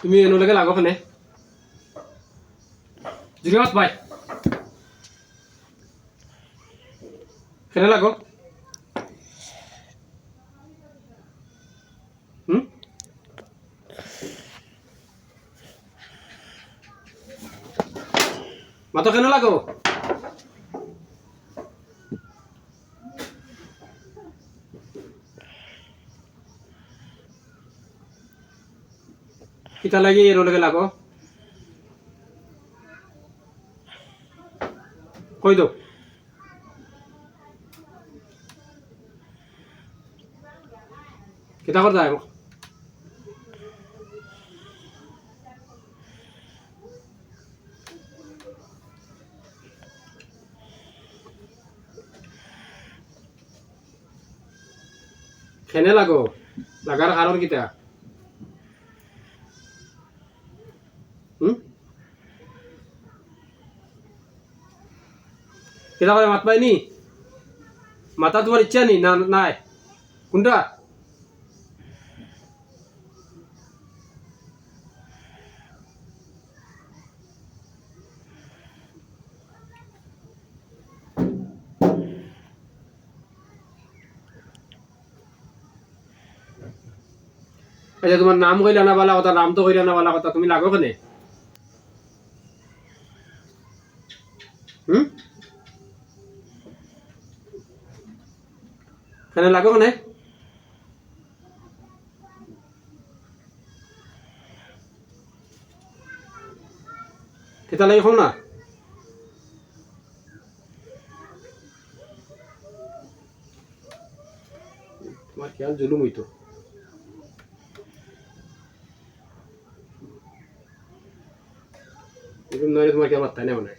তুমি এনলৈকে লাগো খানে জিগাত ভাই খেলে লাগো মাতো কেন লাগো কিতা লাগি এনলৈকে লাগো কই দো কিতা করতে হয় খেনে লাগো লাগার কারণ কিতা কিতা করে মাত পাইনি মাথা তোমার ইচ্ছা নি না নাই কোনটা আচ্ছা তোমার নাম কইলা না বালা কথা নাম তো কইলা না বালা কথা তুমি লাগো কেনে কেন লাগো কেনে কিতা লাগি খাও না তোমার খেয়াল জুলুম হইতো এরকম নয় তোমার খেয়াল বার্তায় নেওয়া নাই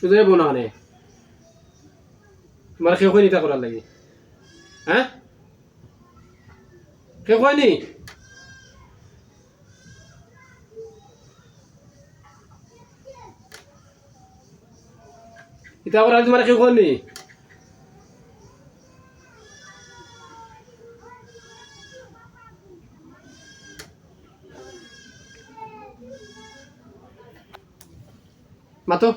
শুধু বোনা নে তোমার কেউ কই নিতা করার লাগি হ্যাঁ কেউ কয়নি ইতা করার তোমার কেউ কয়নি মাতো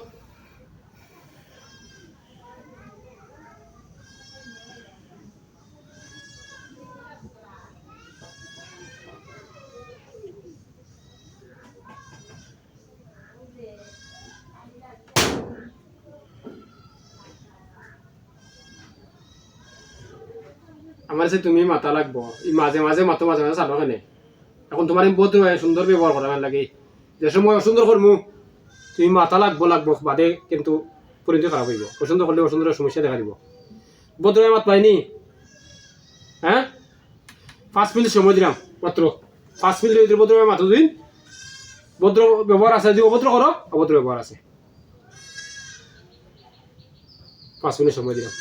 আমার কাছে তুমি মাথা লাগবো মাঝে মাঝে মাথা মাঝে মাঝে চালো কেনে এখন তোমার বহুত সুন্দর ব্যবহার করা লাগে যে সময় অসুন্দর করবো তুমি মাথা লাগবো বাদে কিন্তু পরিণতি খারাপ হইব অসুন্দর করলে অসুন্দরের সমস্যা দেখা দিব ভদ্র মাত পাইনি হ্যাঁ 5 মিনিট সময় দিলাম মাত্র 5 মিনিট ভদ্র মাথা দিন ভদ্র ব্যবহার আছে যদি অভদ্র করো অভদ্র ব্যবহার আছে 5 মিনিট সময় দিলাম